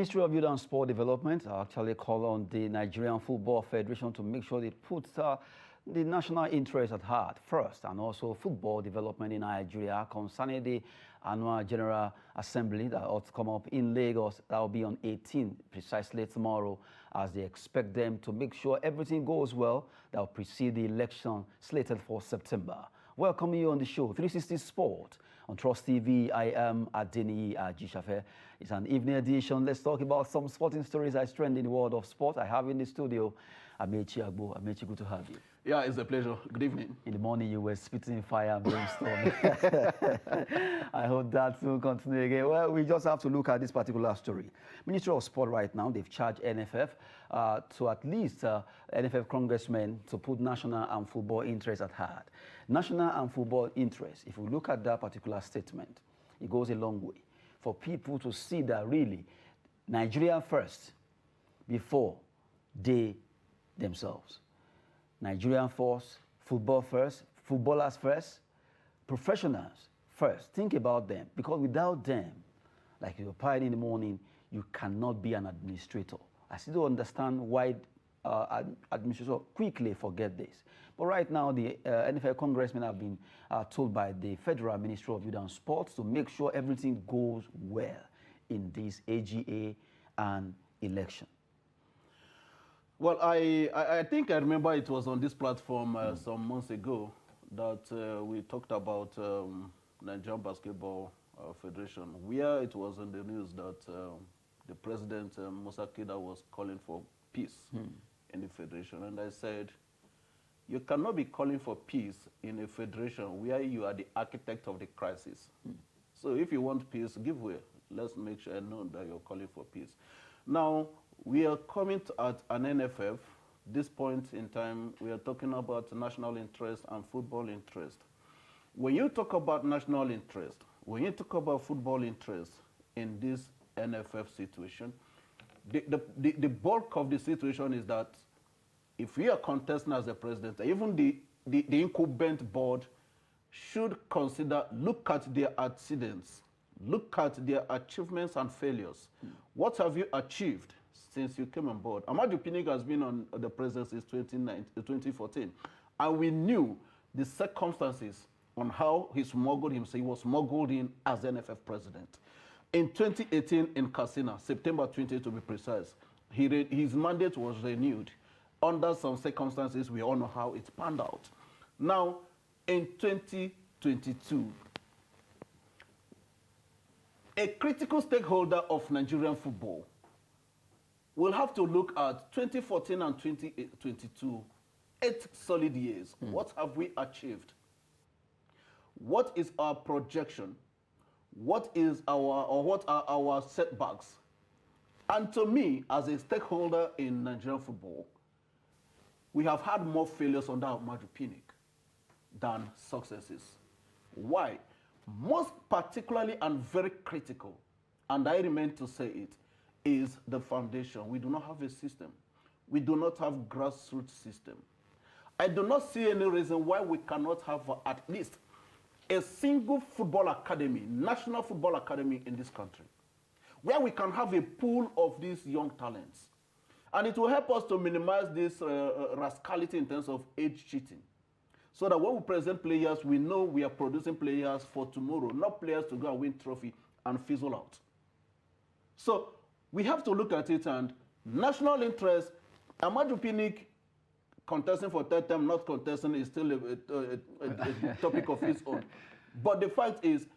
Ministry of Youth and Sport Development actually called on the Nigerian Football Federation to make sure they put the national interest at heart first, and also football development in Nigeria concerning the annual General Assembly that ought to come up in Lagos. That will be on 18, precisely tomorrow, as they expect them to make sure everything goes well. That will precede the election slated for September. Welcome you on the show, 360 Sport on Trust TV. I am Adeni Ajishafe. It's an evening edition. Let's talk about some sporting stories that trend in the world of sport. I have in the studio Amechi Agbo. Amechi, good to have you. Yeah, it's a pleasure. Good evening. In the morning, you were spitting fire and brimstone. I hope that will continue again. Well, we just have to look at this particular story. Ministry of Sport right now, they've charged NFF to at least NFF congressmen to put national and football interests at heart. National and football interests, if we look at that particular statement, it goes a long way for people to see that really Nigeria first before they themselves. Nigerian first, football first, footballers first, professionals first. Think about them, because without them, like you're pioneer in the morning, you cannot be an administrator. I still don't understand why administrators quickly forget this. But right now, the NFL congressmen have been told by the Federal Ministry of Youth and Sports to make sure everything goes well in this AGA and election. Well, I think I remember it was on this platform some months ago that we talked about Nigerian Basketball Federation, where it was in the news that the president, Musa Kida, was calling for peace in the federation. And I said, you cannot be calling for peace in a federation where you are the architect of the crisis. So if you want peace, give way. Let's make sure I know that you're calling for peace. Now, we are coming at an NFF. This point in time, we are talking about national interest and football interest. When you talk about national interest, when you talk about football interest in this NFF situation, the bulk of the situation is that if we are contesting as a president, even the incumbent board should consider, look at their accidents, look at their achievements and failures. What have you achieved since you came on board? Amaju Pinnick has been on the presidency since 2014, and we knew the circumstances on how he smuggled himself. He was smuggled in as NFF president. In 2018 in Katsina, September 20 to be precise, his mandate was renewed. Under some circumstances, we all know how it panned out. Now, in 2022, a critical stakeholder of Nigerian football will have to look at 2014 and 2022, 8 solid years. What have we achieved? What is our projection? What are our setbacks? And to me, as a stakeholder in Nigerian football, we have had more failures under Amaju Pinnick than successes. Why? Most particularly and very critical, and I remain to say it, is the foundation. We do not have a system. We do not have grassroots system. I do not see any reason why we cannot have at least a single football academy, national football academy in this country, where we can have a pool of these young talents. And it will help us to minimize this rascality in terms of age cheating. So that when we present players, we know we are producing players for tomorrow, not players to go and win trophy and fizzle out. So we have to look at it, and national interest, Amaju Pinnick contesting for third time, not contesting, is still a topic of its own. But the fact is,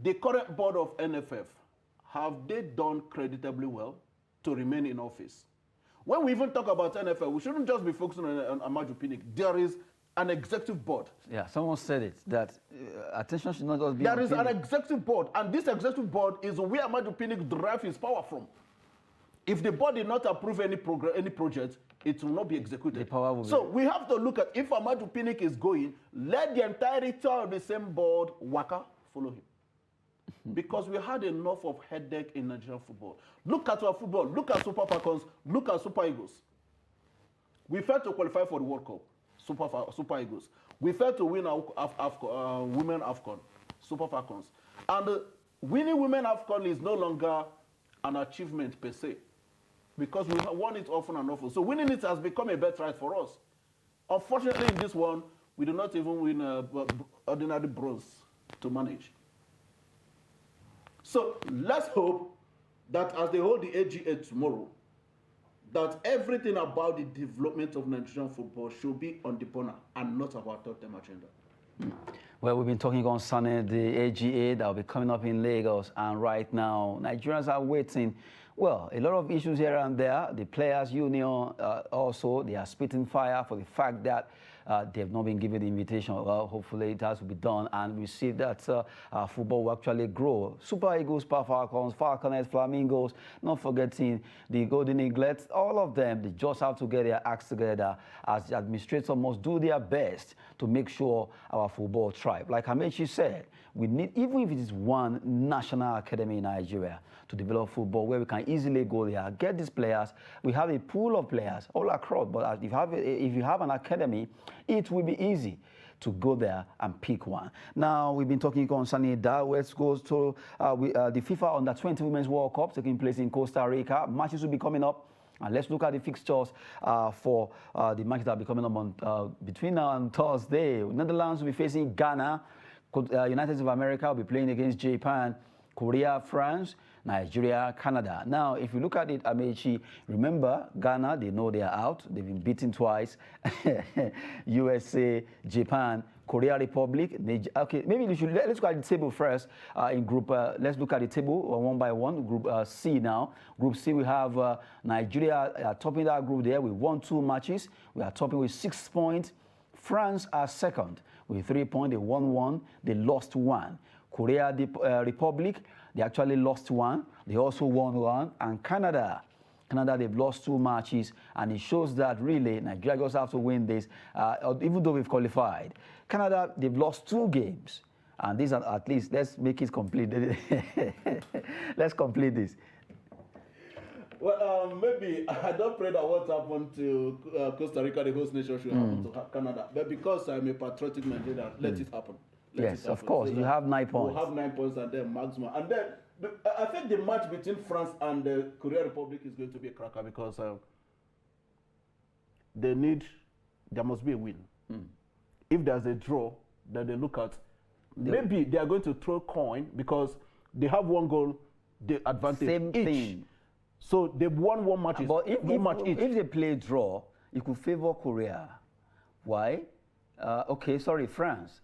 the current board of NFF, have they done creditably well to remain in office? When we even talk about NFL, we shouldn't just be focusing on Amaju Pinnick. There is an executive board. Yeah, someone said it, that attention should not just be... There is an executive board, and this executive board is where Amaju Pinnick derives his power from. If the board did not approve any project, it will not be executed. The power will so we have to look at, if Amaju Pinnick is going, let the entirety of the same board, Waka, follow him. Because we had enough of headache in Nigerian football. Look at our football. Look at Super Falcons. Look at Super Eagles. We failed to qualify for the World Cup. Super Eagles. We failed to win our Women AFCON. Super Falcons. And winning Women AFCON is no longer an achievement per se, because we have won it often and often. So winning it has become a birthright for us. Unfortunately, in this one, we do not even win ordinary bronze to manage. So let's hope that as they hold the AGA tomorrow, that everything about the development of Nigerian football should be on the corner and not our third-term agenda. Well, we've been talking concerning the AGA that will be coming up in Lagos, and right now, Nigerians are waiting. Well, a lot of issues here and there. The Players Union also, they are spitting fire for the fact that they have not been given the invitation. Well, hopefully it has to be done, and we see that football will actually grow. Super Eagles, Falcons, Falconets, Flamingos, not forgetting the Golden Eaglets, all of them, they just have to get their acts together as the administrators must do their best to make sure our football thrive. Like Amechi said, we need, even if it is one national academy in Nigeria, to develop football where we can easily go there, get these players. We have a pool of players all across, but if you have an academy, it will be easy to go there and pick one. Now, we've been talking concerning that. Let's go to the FIFA Under-20 Women's World Cup taking place in Costa Rica. Matches will be coming up. And let's look at the fixtures for the matches that will be coming up on, between now and Thursday. Netherlands will be facing Ghana. United States of America will be playing against Japan. Korea, France, Nigeria, Canada. Now, if you look at it, Amechi, remember, Ghana, they know they are out. They've been beaten twice. USA, Japan, Korea Republic. Okay, maybe let's look at the table first. In group, let's look at the table one by one. Group C now. Group C, we have Nigeria topping that group there. We won 2 matches. We are topping with 6 points. France are second with 3 points. They won 1. They lost 1. Korea Republic, they actually lost 1. They also won 1. And Canada, they've lost 2 matches. And it shows that really Nigeria just have to win this, even though we've qualified. Canada, they've lost 2 games. And these are at least, let's make it complete. Let's complete this. Well, maybe I don't pray that what happened to Costa Rica, the host nation, should happen to Canada. But because I'm a patriotic Nigerian, let it happen. Yes, of course. So you have 9 points. We'll have 9 points and then maximum. And then I think the match between France and the Korea Republic is going to be a cracker because there must be a win. If there's a draw, then they look at, maybe they are going to throw coin because they have 1 goal, the advantage Same each. thing. So they've won 1 match. But if they play draw, it could favor Korea. Why? Okay, sorry, France.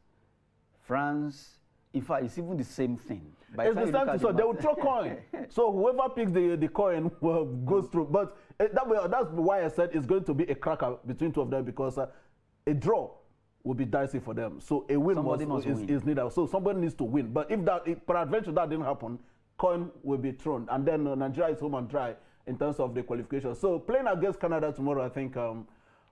France, in fact, it's even the same thing. It's the same thing, so they will throw coin. So whoever picks the coin goes through. But that's why I said it's going to be a cracker between 2 of them because a draw will be dicey for them. So a win is needed. So somebody needs to win. But if peradventure that didn't happen, coin will be thrown. And then Nigeria is home and dry in terms of the qualification. So playing against Canada tomorrow, I think,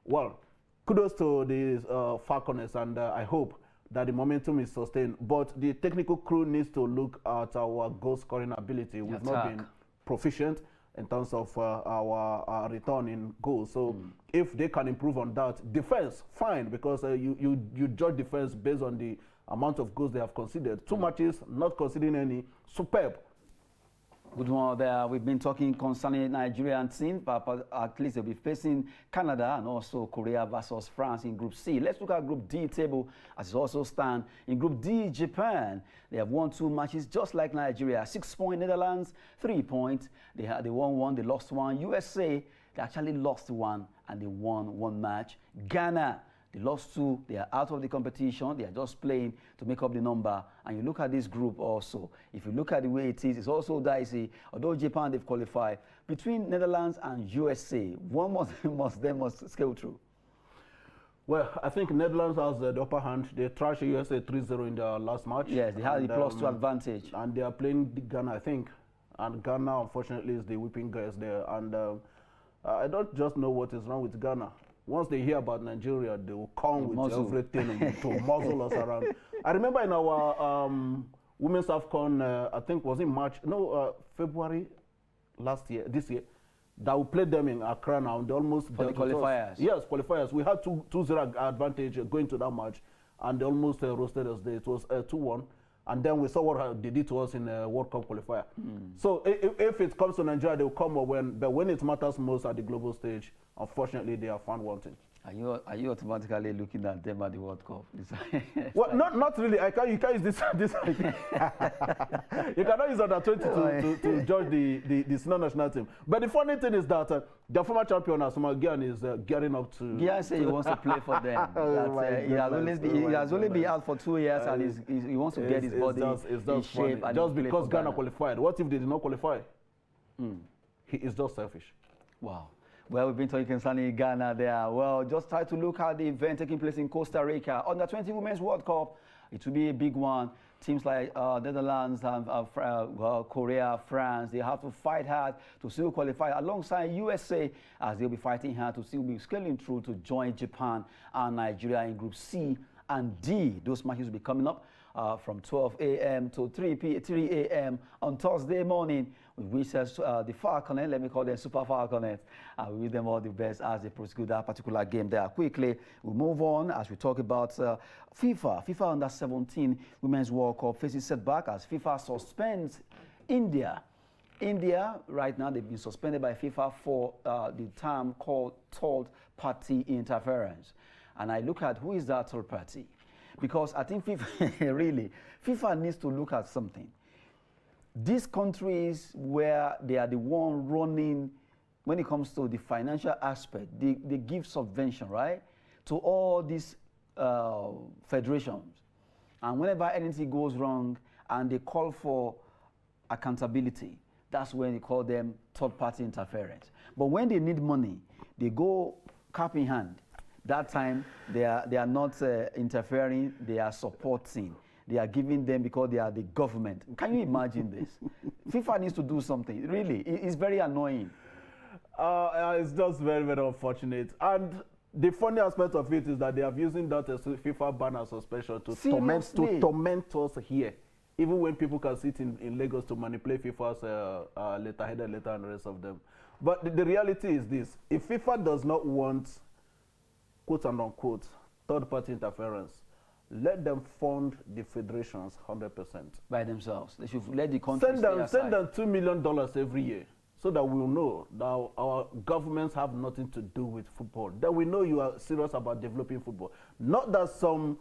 well, kudos to the Falconets, and I hope that the momentum is sustained. But the technical crew needs to look at our goal scoring ability. We've not been proficient in terms of our return in goals. So if they can improve on that, defense, fine, because you judge defense based on the amount of goals they have conceded. 2 matches, not conceding any, superb. Good one there. We've been talking concerning Nigerian team, but at least they'll be facing Canada and also Korea versus France in Group C. Let's look at Group D table as it also stands. In Group D, Japan, they have won 2 matches just like Nigeria. 6 points, Netherlands, 3 points. They won 1, they lost 1. USA, they actually lost 1 and they won 1 match. Ghana, they lost 2. They are out of the competition. They are just playing to make up the number. And you look at this group also. If you look at the way it is, it's also dicey. Although Japan, they've qualified. Between Netherlands and USA, one must scale through. Well, I think Netherlands has the upper hand. They trashed USA 3-0 in their last match. Yes, they had the +2 advantage. And they are playing Ghana, I think. And Ghana, unfortunately, is the whipping guys there. And I don't just know what is wrong with Ghana. Once they hear about Nigeria, they will come with everything to muzzle us around. I remember in our Women's AFCON, I think was in March, February this year, that we played them in Accra now. They almost for the qualifiers. Yes, qualifiers. We had 2-0 advantage going to that match, and they almost roasted us there. It was 2-1. And then we saw what they did to us in the World Cup qualifier. So if it comes to Nigeria, they will come but when it matters most at the global stage, unfortunately, they are found wanting. Are you automatically looking at them at the World Cup? Well, not really. You can't use this. You cannot use under 20 to judge the senior national team. But the funny thing is that the former champion Asuma Gian is gearing up to. Gian said he wants to play for them. He has only been out for 2 years, and he wants to get his body in shape. Just because Ghana qualified. What if they did not qualify? He is just selfish. Wow. Well, we've been talking concerning Ghana there. Well, just try to look at the event taking place in Costa Rica. Under 20 Women's World Cup, it will be a big one. Teams like Netherlands, Korea, France, they have to fight hard to still qualify alongside USA, as they'll be fighting hard to still be scaling through to join Japan and Nigeria in Group C and D. Those matches will be coming up from 12 a.m. to 3 a.m. on Thursday morning. We wish the Falconets, let me call them Super Falconets, we wish them all the best as they prosecute that particular game there. Quickly, we move on as we talk about FIFA Under 17 Women's World Cup faces setback as FIFA suspends India. India, right now, they've been suspended by FIFA for the term called third-party interference. And I look at who is that third party? Because I think FIFA needs to look at something. These countries where they are the one running, when it comes to the financial aspect, they give subvention, right, to all these federations. And whenever anything goes wrong and they call for accountability, that's when they call them third-party interference. But when they need money, they go cap in hand. That time, they are not interfering, they are supporting. They are giving them because they are the government. Can you imagine this? FIFA needs to do something. Really, it's very annoying. It's just very, very unfortunate. And the funny aspect of it is that they are using that as FIFA ban and suspension to torment us here. Even when people can sit in Lagos to manipulate FIFA's letterhead and the rest of them. But the reality is this. If FIFA does not want, quote and unquote, third-party interference, let them fund the federations 100%. By themselves. They should let the country send them $2 million every year so that we'll know that our governments have nothing to do with football. That we know you are serious about developing football. Not that some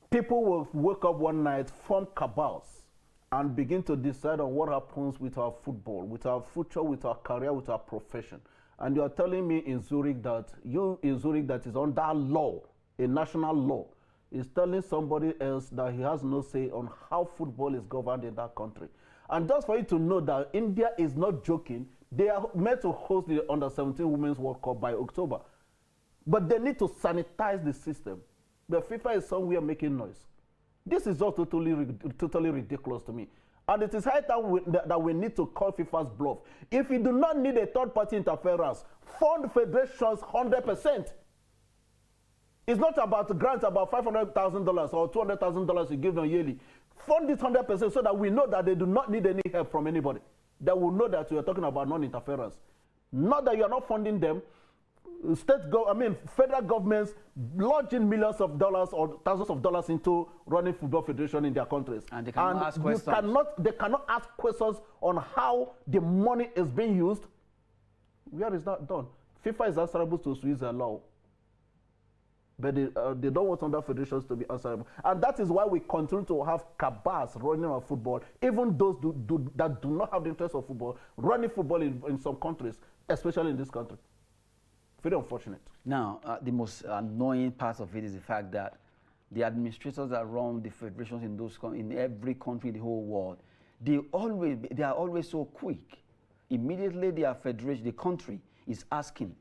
people will wake up one night, form cabals, and begin to decide on what happens with our football, with our future, with our career, with our profession. And you are telling me in Zurich that is under law, a national law, is telling somebody else that he has no say on how football is governed in that country. And just for you to know that India is not joking, they are meant to host the Under-17 Women's World Cup by October. But they need to sanitize the system. But FIFA is somewhere making noise. This is just totally ridiculous to me. And it is high time that we need to call FIFA's bluff. If you do not need a third-party interference, fund federations 100%. It's not about grants about $500,000 or $200,000 you give them yearly. Fund it 100% so that we know that they do not need any help from anybody. That will know that we are talking about non-interference. Not that you are not funding them. Federal governments lodging millions of dollars or thousands of dollars into running football federation in their countries. And they cannot ask questions. They cannot ask questions on how the money is being used. Where is that done? FIFA is answerable to Swiss law. But they don't want other federations to be answerable. And that is why we continue to have cabals running on football, even those that do not have the interest of football, running football in some countries, especially in this country. Very unfortunate. Now, the most annoying part of it is the fact that the administrators that run the federations in every country in the whole world, they are always so quick. Immediately the country is asking,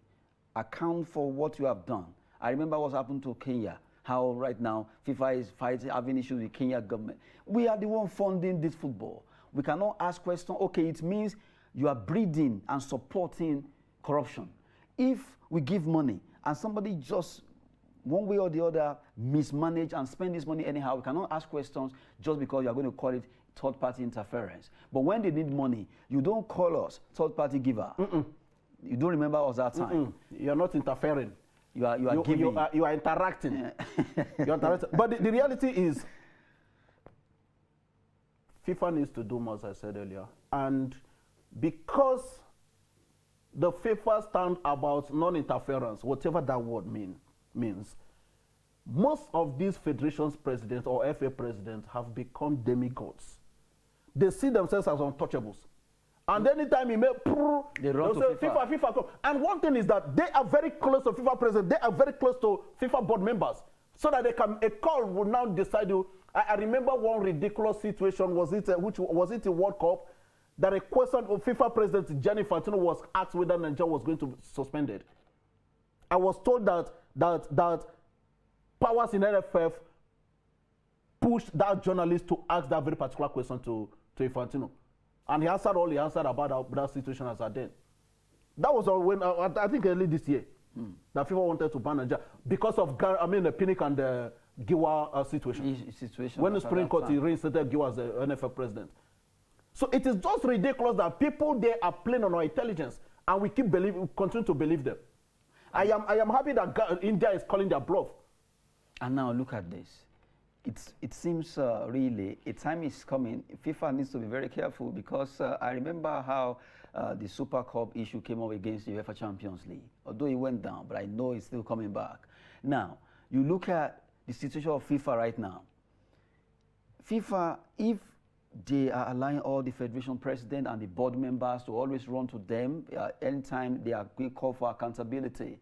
account for what you have done. I remember what happened to Kenya, how right now FIFA is having issues with Kenya government. We are the one funding this football. We cannot ask questions. Okay, it means you are breeding and supporting corruption. If we give money and somebody just one way or the other mismanage and spend this money anyhow, we cannot ask questions just because you are going to call it third-party interference. But when they need money, you don't call us third-party giver. You don't remember us that time. You're not interfering. You are giving. You are interacting. You're interacting. But the reality is, FIFA needs to do more, as I said earlier. And because the FIFA stand about non-interference, whatever that word means, most of these federations presidents or FA presidents have become demigods. They see themselves as untouchables. And anytime you make they run to FIFA. FIFA. And one thing is that they are very close to FIFA president. They are very close to FIFA board members, so that they can a call will now decide. I remember one ridiculous situation. Was it the World Cup that a question of FIFA president Gianni Infantino was asked whether Nigeria was going to be suspended. I was told that powers in NFF pushed that journalist to ask that very particular question to Infantino. And he answered all he answered about that situation as at then. That was when, I think early this year, that FIFA wanted to ban Nigeria because of, the Pinnick and the Giwa situation. When the Supreme Court reinstated Giwa as the NFF president. So it is just ridiculous that people there are playing on our intelligence, and we continue to believe them. I am happy that India is calling their bluff. And now look at this. It seems really a time is coming. FIFA needs to be very careful because I remember how the Super Cup issue came up against the UEFA Champions League. Although it went down, but I know it's still coming back. Now, you look at the situation of FIFA right now. FIFA, if they are allowing all the federation president and the board members to always run to them anytime they are called for accountability,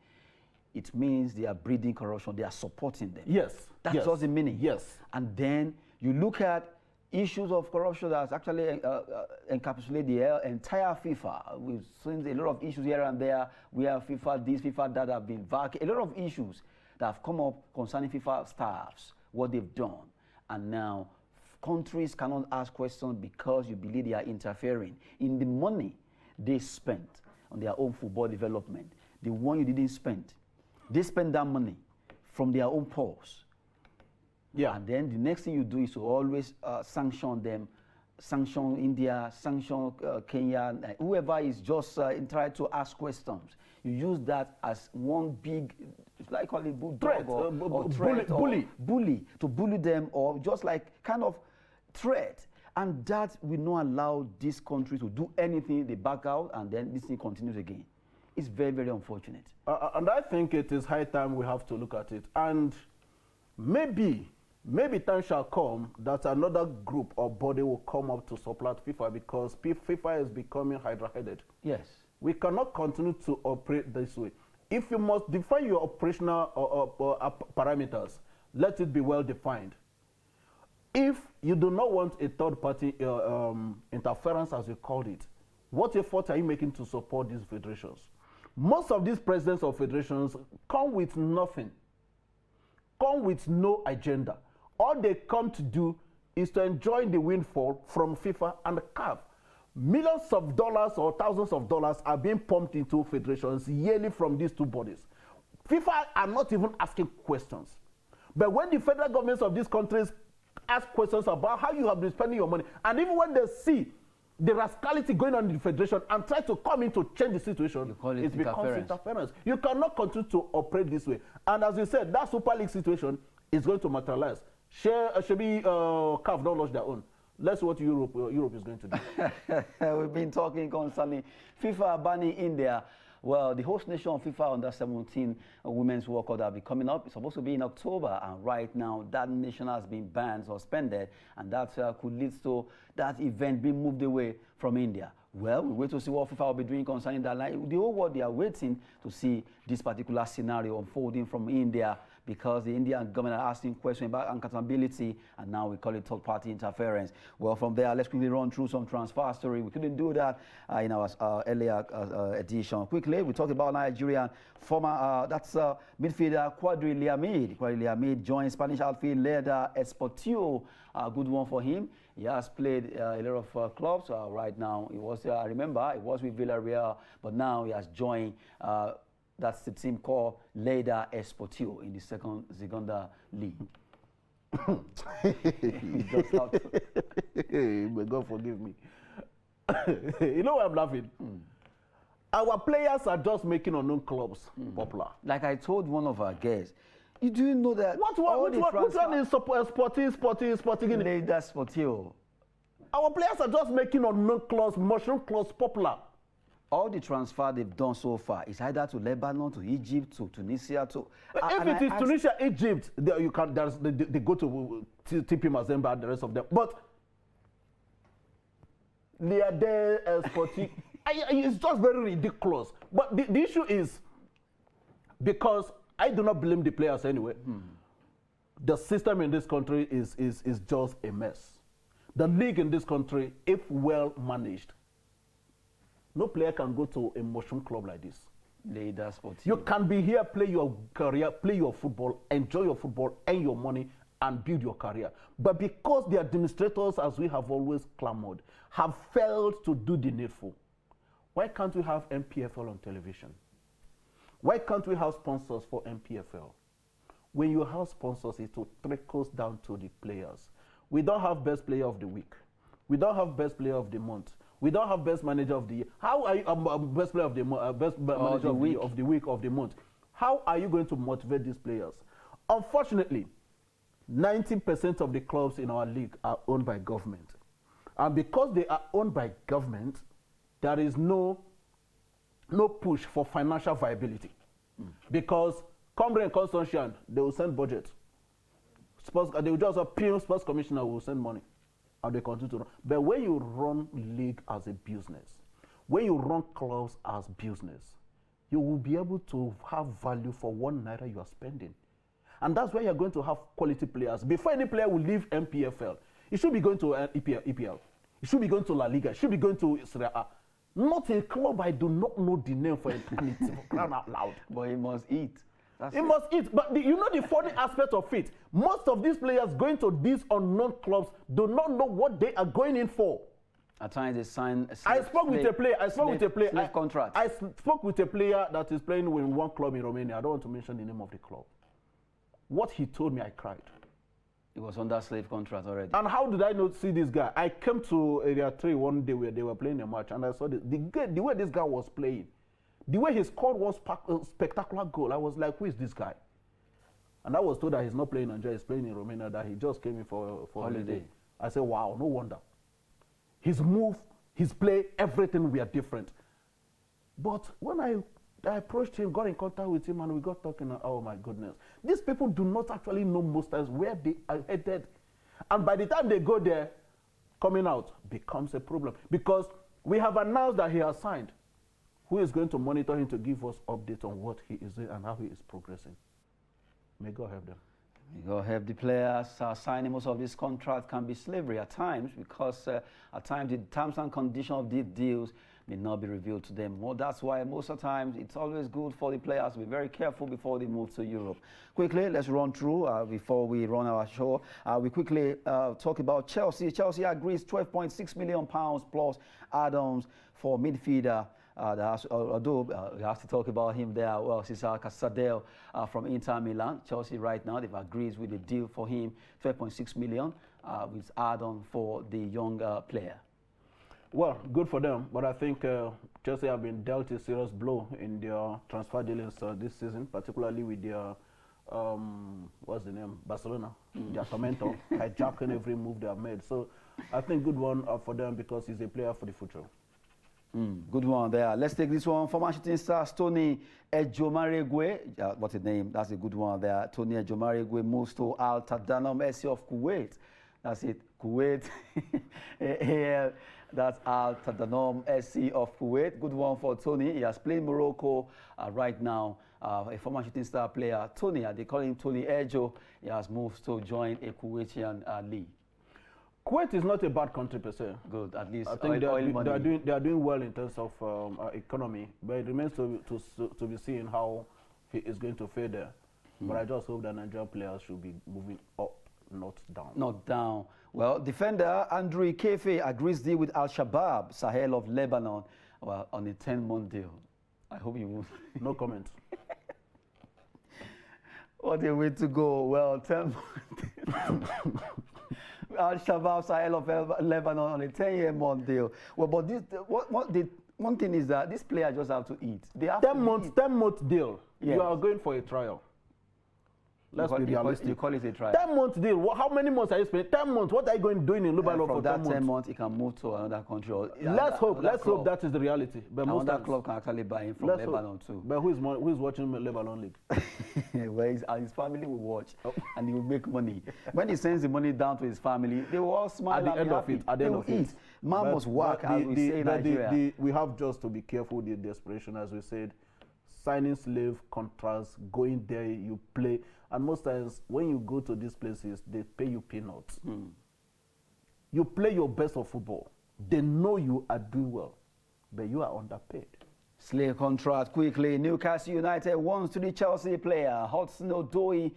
it means they are breeding corruption. They are supporting them. Yes. That's just the meaning. Yes. And then you look at issues of corruption that's actually encapsulate the entire FIFA. We've seen a lot of issues here and there where FIFA this, FIFA that have been vacated. A lot of issues that have come up concerning FIFA staffs, what they've done. And now countries cannot ask questions because you believe they are interfering in the money they spent on their own football development. The one you didn't spend. They spend that money from their own purse. Yeah. And then the next thing you do is to always sanction them, sanction India, sanction Kenya, whoever is just trying to ask questions. You use that as one big, like call it bulldog or threat bully to bully them, or just like kind of threat. And that will not allow this country to do anything. They back out, and then this thing continues again. It's very, very unfortunate. And I think it is high time we have to look at it. And maybe time shall come that another group or body will come up to supplant FIFA, because FIFA is becoming hydra-headed. Yes. We cannot continue to operate this way. If you must define your operational parameters, let it be well defined. If you do not want a third-party interference, as you called it, what effort are you making to support these federations? Most of these presidents of federations come with nothing, come with no agenda. All they come to do is to enjoy the windfall from FIFA and the CAF. Millions of dollars or thousands of dollars are being pumped into federations yearly from these two bodies. FIFA are not even asking questions. But when the federal governments of these countries ask questions about how you have been spending your money, and even when they see the rascality going on in the federation and try to come in to change the situation, it becomes interference. You cannot continue to operate this way. And as you said, that Super League situation is going to materialize. CAF don't launch their own. Let's see what Europe is going to do. We've been talking concerning FIFA banning India. Well, the host nation of FIFA under 17 Women's World Cup that will be coming up. It's supposed to be in October, and right now that nation has been banned, suspended, and that could lead to that event being moved away from India. Well, we wait to see what FIFA will be doing concerning that. Like, the whole world, they are waiting to see this particular scenario unfolding from India, because the Indian government are asking questions about accountability, and now we call it third-party interference. Well, from there, let's quickly run through some transfer story. We couldn't do that in our earlier edition. Quickly, we talked about Nigerian former, midfielder Quadri Liamid. Quadri Liamid joined Spanish outfield leader Esportivo. Good one for him. He has played a lot of clubs. Right now, he was, I remember, he was with Villarreal, but now he has joined that's the team called Lleida Esportivo in the Segunda League. May God forgive me. You know why I'm laughing? Our players are just making unknown clubs popular. Like I told one of our guests, you do know that which one is sporting? Lleida Esportivo. Our players are just making unknown clubs, mushroom clubs popular. All the transfer they've done so far is either to Lebanon, to Egypt, to Tunisia, to... If it is Tunisia, Egypt, they go to TP Mazembe and the rest of them. But they are there sporting. It's just very ridiculous. But the issue is, because I do not blame the players anyway, the system in this country is just a mess. The league in this country, if well managed, no player can go to a mushroom club like this. You can be here, play your career, play your football, enjoy your football, earn your money, and build your career. But because the administrators, as we have always clamored, have failed to do the needful, why can't we have MPFL on television? Why can't we have sponsors for MPFL? When you have sponsors, it trickles down to the players. We don't have best player of the week. We don't have best player of the month. We don't have best manager of the year. How are you best player of the best manager of the week of the month? How are you going to motivate these players? Unfortunately, 90% of the clubs in our league are owned by government. And because they are owned by government, there is no push for financial viability. Because come rain, come sunshine, they will send budget. They will just appeal, sports commissioner will send money. And they continue to run. But when you run league as a business, when you run clubs as business, you will be able to have value for 1 naira you are spending. And that's where you're going to have quality players. Before any player will leave MPFL, he should be going to EPL. He should be going to La Liga. He should be going to Serie A. Not a club I do not know the name for eternity, for crying out loud. But he must eat. He must eat. But you know the funny aspect of it? Most of these players going to these unknown clubs do not know what they are going in for. At times they sign a I spoke with a player. contract. I spoke with a player that is playing with one club in Romania. I don't want to mention the name of the club. What he told me, I cried. He was under slave contract already. And how did I not see this guy? I came to Area 3 one day where they were playing a match, and I saw the way this guy was playing. The way he scored was a spectacular goal. I was like, who is this guy? And I was told that he's not playing in Nigeria, he's playing in Romania, that he just came in for holiday. I said, wow, no wonder. His move, his play, everything were different. But when I approached him, got in contact with him, and we got talking, oh my goodness. These people do not actually know most times where they are headed. And by the time they go there, coming out becomes a problem. Because we have announced that he has signed. Who is going to monitor him to give us updates on what he is doing and how he is progressing? May God help them. May God help the players. Signing most of these contracts can be slavery at times, because at times the terms and conditions of these deals may not be revealed to them. Well, that's why most of the times it's always good for the players to be very careful before they move to Europe. Quickly, let's run through before we run our show. We quickly talk about Chelsea. Chelsea agrees £12.6 million plus add-ons for midfielder. Although we have to talk about him there, well, Cesar Casadel from Inter Milan. Chelsea right now, they've agreed with the deal for him, £12.6 million with add-on for the young player. Well, good for them, but I think Chelsea have been dealt a serious blow in their transfer dealings this season, particularly with their, what's the name, Barcelona, their tormentor, hijacking every move they have made. So I think good one for them, because he's a player for the future. Good one there. Let's take this one from Shooting Stars. Tony Ejomaregwe, what's his name? That's a good one there. Tony Ejomaregwe moves to Al Taddanum SC of Kuwait. That's it, Kuwait. That's Al Taddanum SC of Kuwait. Good one for Tony. He has played Morocco right now. A former Shooting Star player, Tony, they call him Tony Ejo. He has moved to join a Kuwaitian league. Kuwait is not a bad country per se. Good, at least I think they are doing well in terms of economy, but it remains to be seen how he is going to fare there. But I just hope that Nigerian players should be moving up, not down. Not down. Well, defender Andrew Kefe agrees deal with Al-Shabaab, Sahel of Lebanon, on a 10-month deal. I hope you will. No comment. What a way to go. Well, 10 months. Al-Shabaab, Sahel of Lebanon on a 10-month deal. Well, but this, one thing is that these players just have to eat. They have 10 month deal. Yeah. You are going for a trial. Let's be realistic. You call it a trial. 10 months deal. How many months are you spending? 10 months. What are you doing in Lebanon for 10 months? From that 10 months, he can move to another country. Or, let's hope that is the reality. But most another club can actually buy him from Lebanon too. But who is watching Lebanon League? Well, his family will watch, and he will make money. When he sends the money down to his family, they will all smile at the end of it. At the end of it, man must work, as we say in Nigeria. We have just to be careful with the desperation, as we said. Signing slave contracts, going there, you play. And most times, when you go to these places, they pay you peanuts. You play your best of football. They know you are doing well, but you are underpaid. Slave contract quickly. Newcastle United wants to the Chelsea player Hudson-Odoi,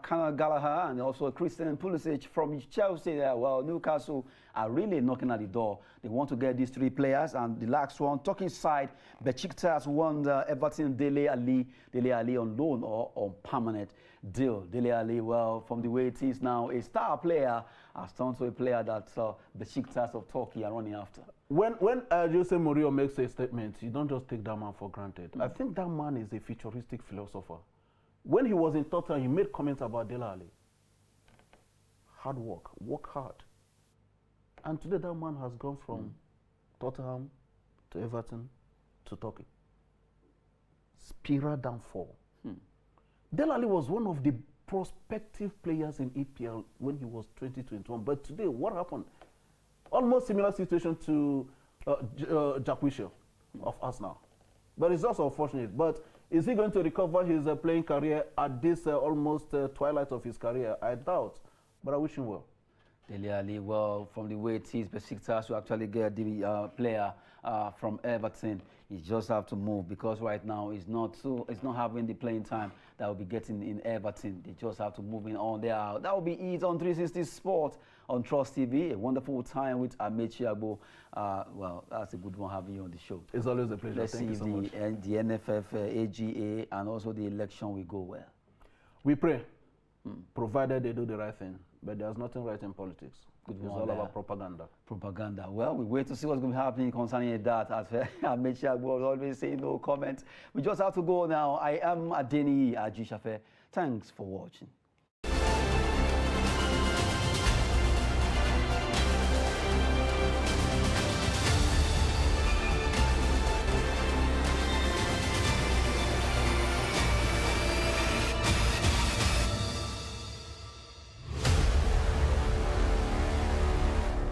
Conor Gallagher, and also Christian Pulisic from Chelsea. Well, Newcastle are really knocking at the door. They want to get these 3 players, and the last one, talking side, Besiktas won Everton Dele Ali on loan or on permanent deal. Dele Ali, well, from the way it is now, a star player has turned to a player that Besiktas of Turkey are running after. When Jose Mourinho makes a statement, you don't just take that man for granted. I think that man is a futuristic philosopher. When he was in Tottenham, he made comments about Dele Alli. Hard work hard. And today that man has gone from Tottenham to Everton to Turkey. Spiral downfall. Dele Alli was one of the prospective players in EPL when he was 2021. But today, what happened? Almost similar situation to Jack Wilshere of Arsenal. But it's also unfortunate. But is he going to recover his playing career at this almost twilight of his career? I doubt. But I wish him well. Dele Alli, well, from the way it is, Besiktas will actually get the player from Everton. He just have to move because right now he's not having the playing time that will be getting in Everton. They just have to move in on there. That will be it on 360 Sport on Trust TV. A wonderful time with Ahmed Chiagbo. Well, that's a good one having you on the show. It's always a pleasure. Let's see if the NFF, AGA, and also the election will go well. We pray, provided they do the right thing. But there's nothing right in politics. It's all about propaganda. Propaganda. Well, we wait to see what's going to be happening concerning that. As Ahmed Chiagbo was always saying no comment. We just have to go now. I am Adeni Ajishafe. Thanks for watching.